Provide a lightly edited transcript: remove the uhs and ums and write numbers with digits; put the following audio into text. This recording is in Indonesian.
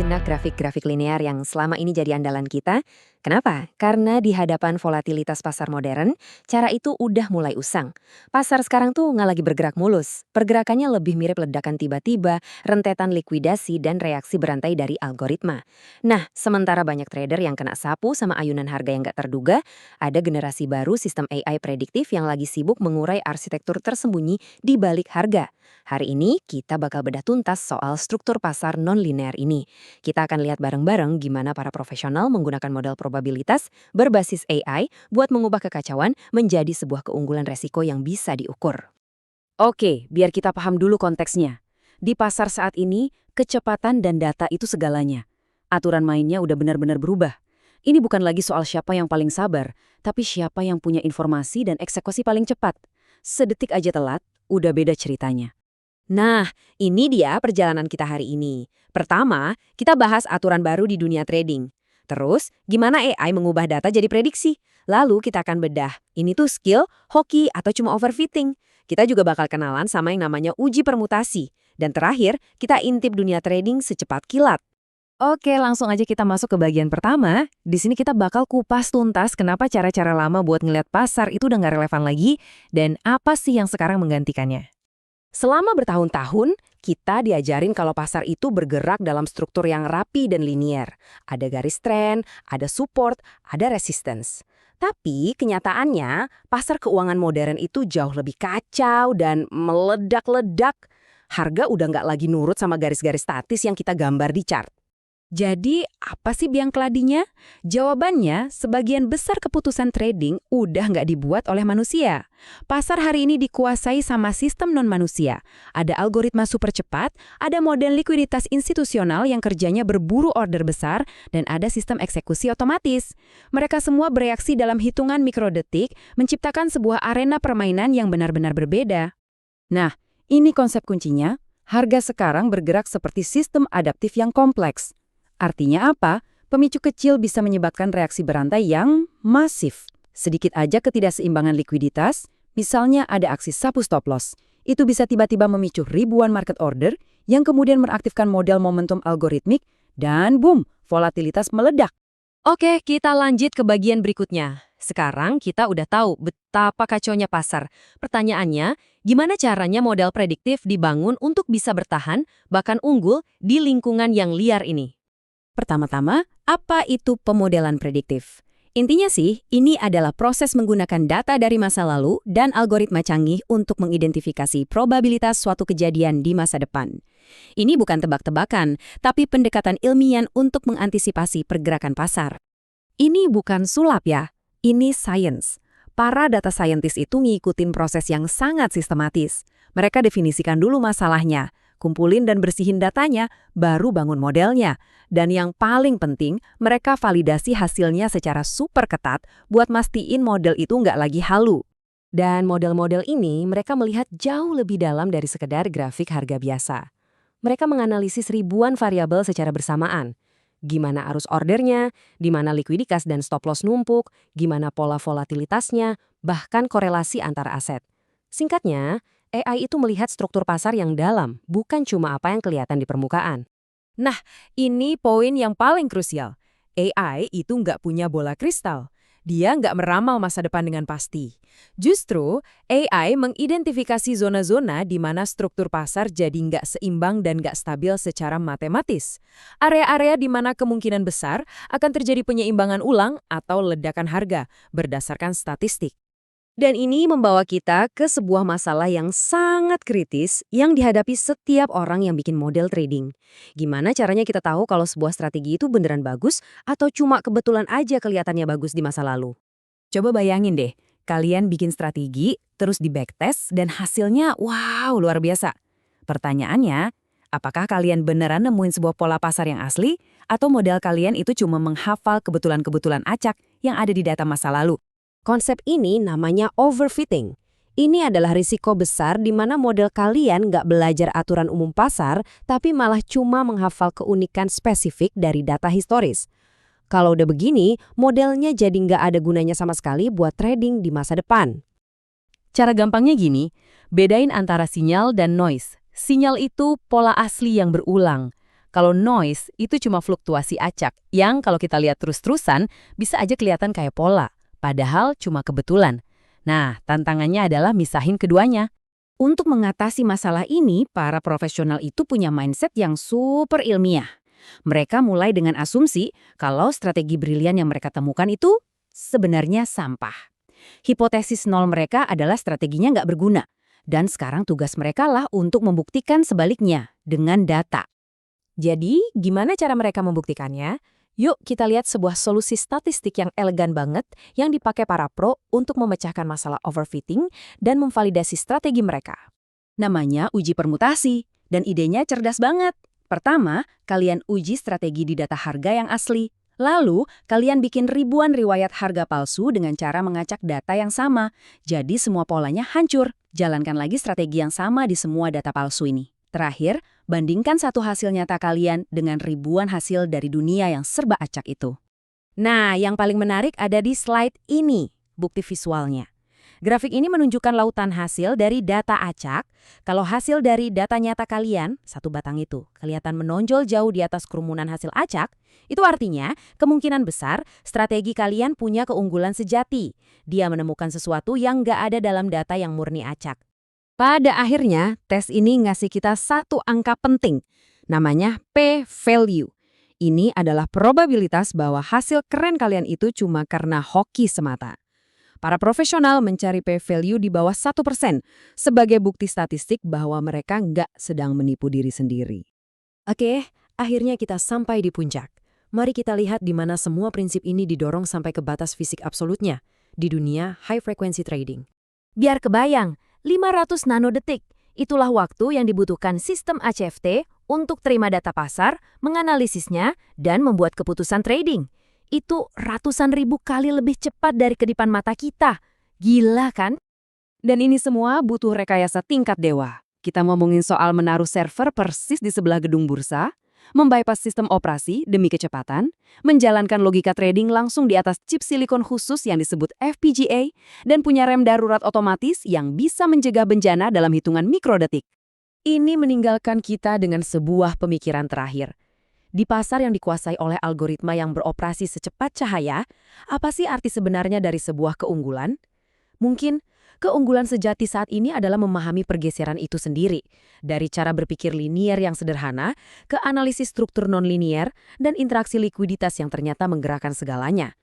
sejenak grafik-grafik linear yang selama ini jadi andalan kita. Kenapa? Karena di hadapan volatilitas pasar modern, cara itu udah mulai usang. Pasar sekarang tuh nggak lagi bergerak mulus. Pergerakannya lebih mirip ledakan tiba-tiba, rentetan likuidasi, dan reaksi berantai dari algoritma. Nah, sementara banyak trader yang kena sapu sama ayunan harga yang nggak terduga, ada generasi baru sistem AI prediktif yang lagi sibuk mengurai arsitektur tersembunyi di balik harga. Hari ini kita bakal bedah tuntas soal struktur pasar non-linear ini. Kita akan lihat bareng-bareng gimana para profesional menggunakan model probabilitas berbasis AI buat mengubah kekacauan menjadi sebuah keunggulan resiko yang bisa diukur. Oke, biar kita paham dulu konteksnya. Di pasar saat ini, kecepatan dan data itu segalanya. Aturan mainnya udah benar-benar berubah. Ini bukan lagi soal siapa yang paling sabar, tapi siapa yang punya informasi dan eksekusi paling cepat. Sedetik aja telat, udah beda ceritanya. Nah, ini dia perjalanan kita hari ini. Pertama, kita bahas aturan baru di dunia trading. Terus, gimana AI mengubah data jadi prediksi? Lalu kita akan bedah, ini tuh skill, hoki, atau cuma overfitting. Kita juga bakal kenalan sama yang namanya uji permutasi. Dan terakhir, kita intip dunia trading secepat kilat. Oke, langsung aja kita masuk ke bagian pertama. Di sini kita bakal kupas tuntas kenapa cara-cara lama buat ngeliat pasar itu udah nggak relevan lagi, dan apa sih yang sekarang menggantikannya. Selama bertahun-tahun, kita diajarin kalau pasar itu bergerak dalam struktur yang rapi dan linier. Ada garis tren, ada support, ada resistance. Tapi kenyataannya, pasar keuangan modern itu jauh lebih kacau dan meledak-ledak. Harga udah nggak lagi nurut sama garis-garis statis yang kita gambar di chart. Jadi, apa sih biang keladinya? Jawabannya, sebagian besar keputusan trading udah nggak dibuat oleh manusia. Pasar hari ini dikuasai sama sistem non-manusia. Ada algoritma super cepat, ada model likuiditas institusional yang kerjanya berburu order besar, dan ada sistem eksekusi otomatis. Mereka semua bereaksi dalam hitungan mikrodetik, menciptakan sebuah arena permainan yang benar-benar berbeda. Nah, ini konsep kuncinya. Harga sekarang bergerak seperti sistem adaptif yang kompleks. Artinya apa? Pemicu kecil bisa menyebabkan reaksi berantai yang masif. Sedikit aja ketidakseimbangan likuiditas, misalnya ada aksi sapu stop loss. Itu bisa tiba-tiba memicu ribuan market order yang kemudian meraktifkan model momentum algoritmik dan boom, volatilitas meledak. Oke, kita lanjut ke bagian berikutnya. Sekarang kita udah tahu betapa kacaunya pasar. Pertanyaannya, gimana caranya model prediktif dibangun untuk bisa bertahan, bahkan unggul di lingkungan yang liar ini? Pertama-tama, apa itu pemodelan prediktif? Intinya sih, ini adalah proses menggunakan data dari masa lalu dan algoritma canggih untuk mengidentifikasi probabilitas suatu kejadian di masa depan. Ini bukan tebak-tebakan, tapi pendekatan ilmiah untuk mengantisipasi pergerakan pasar. Ini bukan sulap ya, ini science. Para data scientist itu ngikutin proses yang sangat sistematis. Mereka definisikan dulu masalahnya, kumpulin dan bersihin datanya, baru bangun modelnya. Dan yang paling penting, mereka validasi hasilnya secara super ketat buat mastiin model itu nggak lagi halu. Dan model-model ini mereka melihat jauh lebih dalam dari sekedar grafik harga biasa. Mereka menganalisis ribuan variabel secara bersamaan. Gimana arus ordernya, di mana likuiditas dan stop loss numpuk, gimana pola volatilitasnya, bahkan korelasi antar aset. Singkatnya, AI itu melihat struktur pasar yang dalam, bukan cuma apa yang kelihatan di permukaan. Nah, ini poin yang paling krusial. AI itu nggak punya bola kristal. Dia nggak meramal masa depan dengan pasti. Justru, AI mengidentifikasi zona-zona di mana struktur pasar jadi nggak seimbang dan nggak stabil secara matematis. Area-area di mana kemungkinan besar akan terjadi penyeimbangan ulang atau ledakan harga berdasarkan statistik. Dan ini membawa kita ke sebuah masalah yang sangat kritis yang dihadapi setiap orang yang bikin model trading. Gimana caranya kita tahu kalau sebuah strategi itu beneran bagus atau cuma kebetulan aja kelihatannya bagus di masa lalu? Coba bayangin deh, kalian bikin strategi, terus di backtest, dan hasilnya wow, luar biasa. Pertanyaannya, apakah kalian beneran nemuin sebuah pola pasar yang asli, atau model kalian itu cuma menghafal kebetulan-kebetulan acak yang ada di data masa lalu? Konsep ini namanya overfitting. Ini adalah risiko besar di mana model kalian nggak belajar aturan umum pasar, tapi malah cuma menghafal keunikan spesifik dari data historis. Kalau udah begini, modelnya jadi nggak ada gunanya sama sekali buat trading di masa depan. Cara gampangnya gini, bedain antara sinyal dan noise. Sinyal itu pola asli yang berulang. Kalau noise itu cuma fluktuasi acak yang kalau kita lihat terus-terusan bisa aja kelihatan kayak pola, padahal cuma kebetulan. Nah, tantangannya adalah misahin keduanya. Untuk mengatasi masalah ini, para profesional itu punya mindset yang super ilmiah. Mereka mulai dengan asumsi kalau strategi brilian yang mereka temukan itu sebenarnya sampah. Hipotesis nol mereka adalah strateginya nggak berguna. Dan sekarang tugas mereka lah untuk membuktikan sebaliknya dengan data. Jadi, gimana cara mereka membuktikannya? Yuk kita lihat sebuah solusi statistik yang elegan banget yang dipakai para pro untuk memecahkan masalah overfitting dan memvalidasi strategi mereka. Namanya uji permutasi, dan idenya cerdas banget. Pertama, kalian uji strategi di data harga yang asli. Lalu, kalian bikin ribuan riwayat harga palsu dengan cara mengacak data yang sama. Jadi semua polanya hancur. Jalankan lagi strategi yang sama di semua data palsu ini. Terakhir, bandingkan satu hasil nyata kalian dengan ribuan hasil dari dunia yang serba acak itu. Nah, yang paling menarik ada di slide ini, bukti visualnya. Grafik ini menunjukkan lautan hasil dari data acak. Kalau hasil dari data nyata kalian, satu batang itu, kelihatan menonjol jauh di atas kerumunan hasil acak, itu artinya kemungkinan besar strategi kalian punya keunggulan sejati. Dia menemukan sesuatu yang nggak ada dalam data yang murni acak. Pada akhirnya, tes ini ngasih kita satu angka penting, namanya P-value. Ini adalah probabilitas bahwa hasil keren kalian itu cuma karena hoki semata. Para profesional mencari P-value di bawah 1% sebagai bukti statistik bahwa mereka nggak sedang menipu diri sendiri. Oke, akhirnya kita sampai di puncak. Mari kita lihat di mana semua prinsip ini didorong sampai ke batas fisik absolutnya, di dunia high frequency trading. Biar kebayang, 500 nanodetik, itulah waktu yang dibutuhkan sistem HFT untuk terima data pasar, menganalisisnya, dan membuat keputusan trading. Itu ratusan ribu kali lebih cepat dari kedipan mata kita. Gila kan? Dan ini semua butuh rekayasa tingkat dewa. Kita ngomongin soal menaruh server persis di sebelah gedung bursa, membypass sistem operasi demi kecepatan, menjalankan logika trading langsung di atas chip silikon khusus yang disebut FPGA, dan punya rem darurat otomatis yang bisa mencegah bencana dalam hitungan mikrodetik. Ini meninggalkan kita dengan sebuah pemikiran terakhir. Di pasar yang dikuasai oleh algoritma yang beroperasi secepat cahaya, apa sih arti sebenarnya dari sebuah keunggulan? Mungkin keunggulan sejati saat ini adalah memahami pergeseran itu sendiri, dari cara berpikir linier yang sederhana ke analisis struktur non-linier dan interaksi likuiditas yang ternyata menggerakkan segalanya.